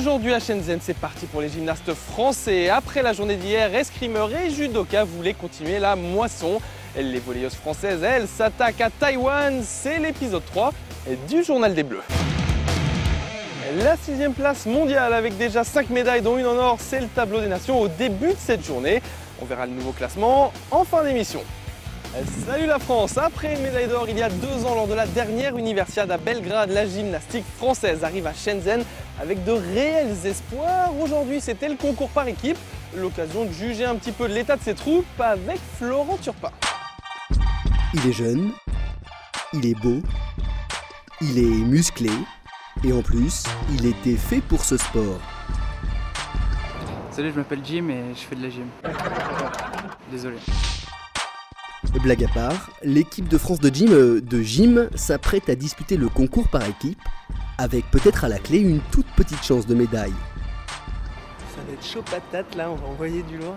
Aujourd'hui à Shenzhen, c'est parti pour les gymnastes français. Après la journée d'hier, escrimeurs et judoka voulaient continuer la moisson. Les volleyeuses françaises, elles, s'attaquent à Taïwan. C'est l'épisode 3 du Journal des Bleus. La 6e place mondiale avec déjà 5 médailles dont une en or, c'est le tableau des nations au début de cette journée. On verra le nouveau classement en fin d'émission. Salut la France! Après une médaille d'or il y a 2 ans lors de la dernière Universiade à Belgrade, la gymnastique française arrive à Shenzhen avec de réels espoirs. Aujourd'hui c'était le concours par équipe, l'occasion de juger un petit peu de l'état de ses troupes avec Florent Turpin. Il est jeune, il est beau, il est musclé et en plus il était fait pour ce sport. Désolé, je m'appelle Jim et je fais de la gym. Désolé. Blague à part, l'équipe de France de gym s'apprête à disputer le concours par équipe, avec peut-être à la clé une toute petite chance de médaille. Ça va être chaud patate là, on va envoyer du lourd.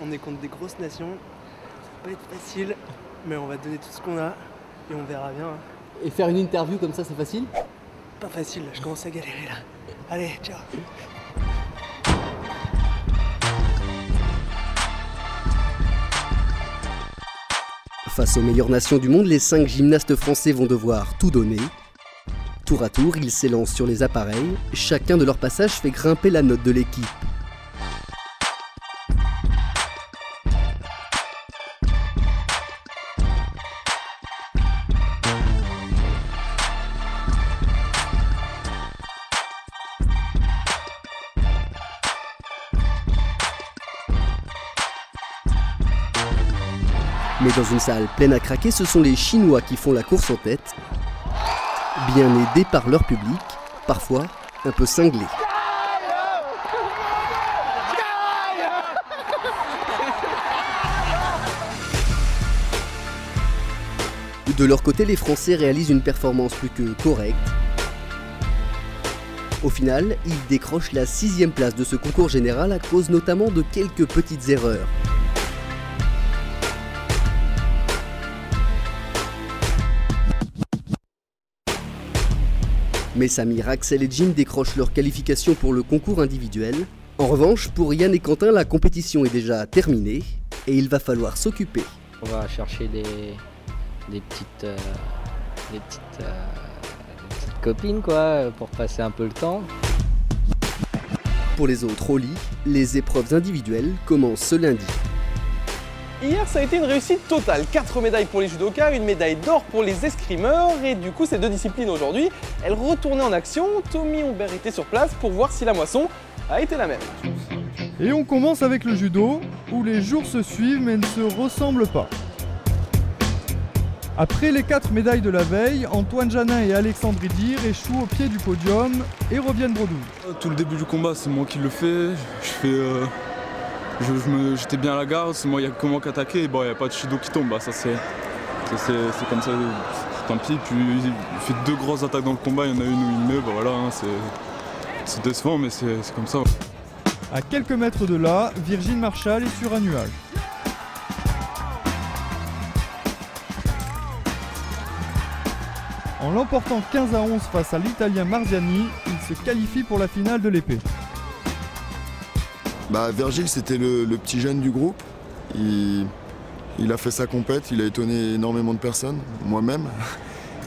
On est contre des grosses nations, ça va pas être facile, mais on va donner tout ce qu'on a et on verra bien. Et faire une interview comme ça, c'est facile? Pas facile, je commence à galérer là. Allez, ciao. Face aux meilleures nations du monde, les 5 gymnastes français vont devoir tout donner. Tour à tour, ils s'élancent sur les appareils. Chacun de leurs passages fait grimper la note de l'équipe. Mais dans une salle pleine à craquer, ce sont les Chinois qui font la course en tête, bien aidés par leur public, parfois un peu cinglé. De leur côté, les Français réalisent une performance plus que correcte. Au final, ils décrochent la 6e place de ce concours général à cause notamment de quelques petites erreurs. Mais Samir, Axel et Jim décrochent leur qualification pour le concours individuel. En revanche, pour Yann et Quentin, la compétition est déjà terminée et il va falloir s'occuper. On va chercher des petites copines quoi, pour passer un peu le temps. Pour les autres au lit, les épreuves individuelles commencent ce lundi. Hier, ça a été une réussite totale. 4 médailles pour les judokas, une médaille d'or pour les escrimeurs. Et du coup, ces 2 disciplines aujourd'hui, elles retournaient en action. Tommy Humbert était sur place pour voir si la moisson a été la même. Et on commence avec le judo, où les jours se suivent mais ne se ressemblent pas. Après les 4 médailles de la veille, Antoine Janin et Alexandre Idir échouent au pied du podium et reviennent bredouille. Tout le début du combat, c'est moi qui le fais. J'étais bien à la garde, c'est moi, il n'y a que moi qui attaquer, bon, il n'y a pas de judo qui tombe, ça c'est comme ça, tant pis. Puis il fait 2 grosses attaques dans le combat, il y en a une où il met, voilà, c'est décevant, mais c'est comme ça. À quelques mètres de là, Virginie Marchal est sur un nuage. En l'emportant 15-11 face à l'Italien Marziani, il se qualifie pour la finale de l'épée. Virgile, c'était le petit jeune du groupe. Il a fait sa compète, il a étonné énormément de personnes, moi-même.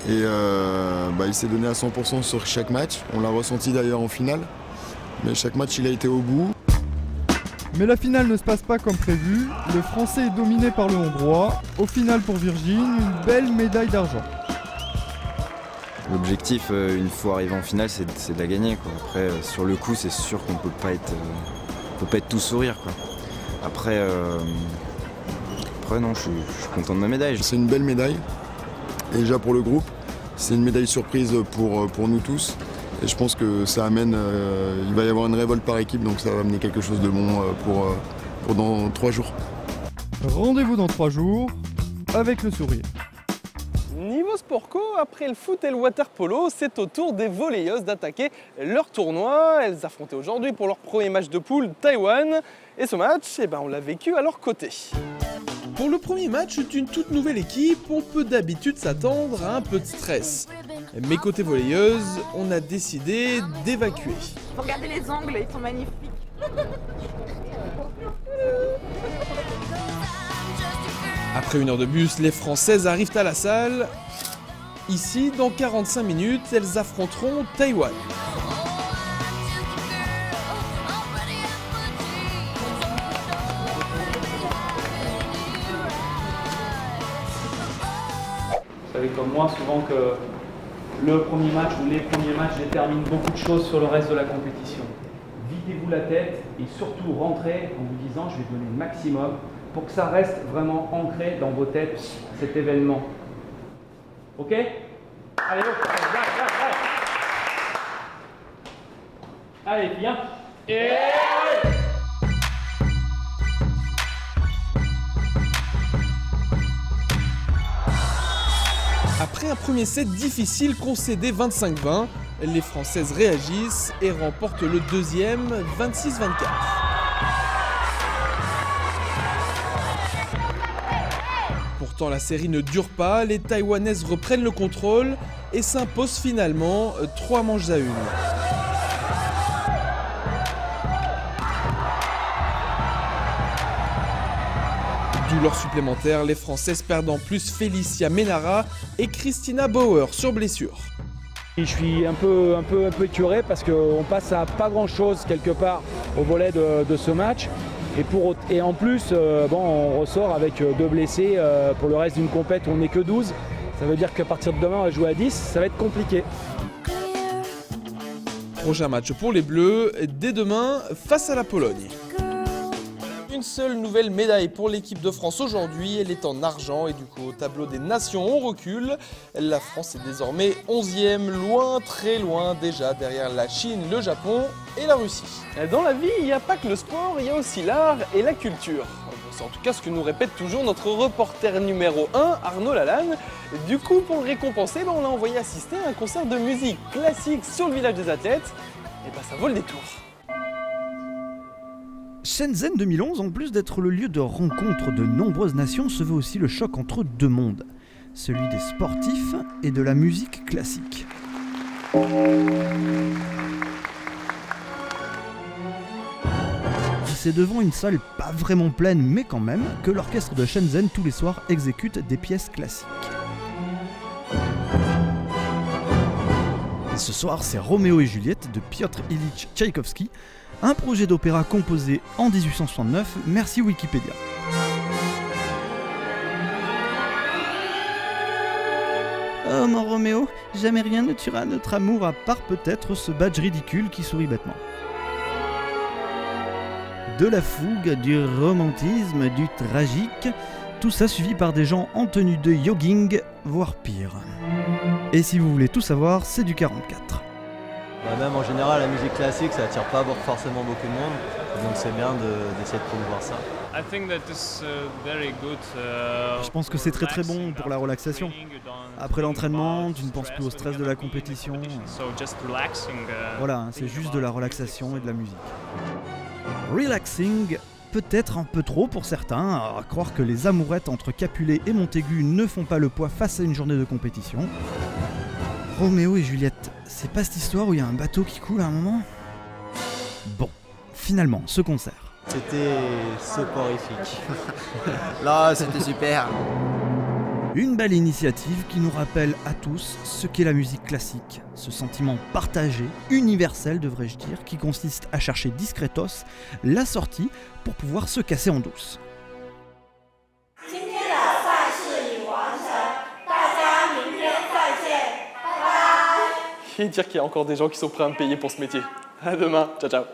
Et il s'est donné à 100% sur chaque match. On l'a ressenti d'ailleurs en finale. Mais chaque match, il a été au bout. Mais la finale ne se passe pas comme prévu. Le Français est dominé par le Hongrois. Au final pour Virginie, une belle médaille d'argent. L'objectif, une fois arrivé en finale, c'est de la gagner, quoi. Après, sur le coup, c'est sûr qu'on ne peut pas être tout sourire, quoi. Après, non, je suis content de ma médaille. C'est une belle médaille. Et déjà pour le groupe, c'est une médaille surprise pour nous tous. Et je pense que ça amène, il va y avoir une révolte par équipe, donc ça va amener quelque chose de bon pour dans 3 jours. Rendez-vous dans 3 jours, avec le sourire. Niveau sport co, après le foot et le water polo, c'est au tour des volleyeuses d'attaquer leur tournoi. Elles affrontaient aujourd'hui pour leur premier match de poule Taïwan. Et ce match, on l'a vécu à leur côté. Pour le premier match d'une toute nouvelle équipe, on peut d'habitude s'attendre à un peu de stress. Mais côté volleyeuse, on a décidé d'évacuer. Regardez les angles, ils sont magnifiques. Après 1 heure de bus, les Françaises arrivent à la salle. Ici, dans 45 minutes, elles affronteront Taïwan. Vous savez comme moi souvent que le premier match ou les premiers matchs déterminent beaucoup de choses sur le reste de la compétition. Videz-vous la tête et surtout rentrez en vous disant je vais donner le maximum pour que ça reste vraiment ancré dans vos têtes cet événement. Ok? Allez, allez, viens. Et... Après un premier set difficile concédé 25-20, les Françaises réagissent et remportent le deuxième 26-24. Pourtant la série ne dure pas, les Taïwanaises reprennent le contrôle et s'imposent finalement 3 manches à 1. D'où leur supplémentaire, les Françaises perdent en plus Félicia Menara et Christina Bauer sur blessure. Je suis un peu écœuré parce qu'on passe à pas grand chose quelque part au volet de ce match. Et en plus, on ressort avec 2 blessés pour le reste d'une compète où on n'est que 12. Ça veut dire qu'à partir de demain, on va jouer à 10, ça va être compliqué. Prochain match pour les Bleus, dès demain, face à la Pologne. Une seule nouvelle médaille pour l'équipe de France aujourd'hui, elle est en argent et du coup au tableau des nations on recule. La France est désormais 11e, loin, très loin déjà derrière la Chine, le Japon et la Russie. Dans la vie, il n'y a pas que le sport, il y a aussi l'art et la culture. C'est en tout cas ce que nous répète toujours notre reporter numéro 1, Arnaud Lalanne. Du coup, pour le récompenser, on l'a envoyé assister à un concert de musique classique sur le village des athlètes. Et ça vaut le détour. Shenzhen 2011, en plus d'être le lieu de rencontre de nombreuses nations, se veut aussi le choc entre 2 mondes, celui des sportifs et de la musique classique. C'est devant une salle pas vraiment pleine, mais quand même, que l'orchestre de Shenzhen tous les soirs exécute des pièces classiques. Et ce soir, c'est Roméo et Juliette de Piotr Ilyich Tchaïkovski, un projet d'opéra composé en 1869, merci Wikipédia. Oh mon Roméo, jamais rien ne tuera notre amour à part peut-être ce badge ridicule qui sourit bêtement. De la fougue, du romantisme, du tragique, tout ça suivi par des gens en tenue de jogging, voire pire. Et si vous voulez tout savoir, c'est du 44. Même en général, la musique classique, ça attire pas forcément beaucoup de monde, donc c'est bien d'essayer de promouvoir ça. Je pense que c'est très bon pour la relaxation. Après l'entraînement, tu ne penses plus au stress de la compétition. Voilà, c'est juste de la relaxation et de la musique. Relaxing, peut-être un peu trop pour certains, à croire que les amourettes entre Capulet et Montaigu ne font pas le poids face à une journée de compétition. Roméo et Juliette, c'est pas cette histoire où il y a un bateau qui coule à un moment? Bon, finalement, ce concert. C'était soporifique. Là, c'était super. Une belle initiative qui nous rappelle à tous ce qu'est la musique classique, ce sentiment partagé, universel devrais-je dire, qui consiste à chercher discretos la sortie pour pouvoir se casser en douce. Et dire qu'il y a encore des gens qui sont prêts à me payer pour ce métier. À demain, ciao ciao.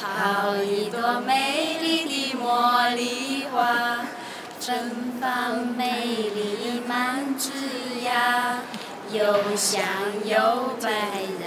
好一朵美丽的茉莉花，绽放美丽满枝桠，又香又白人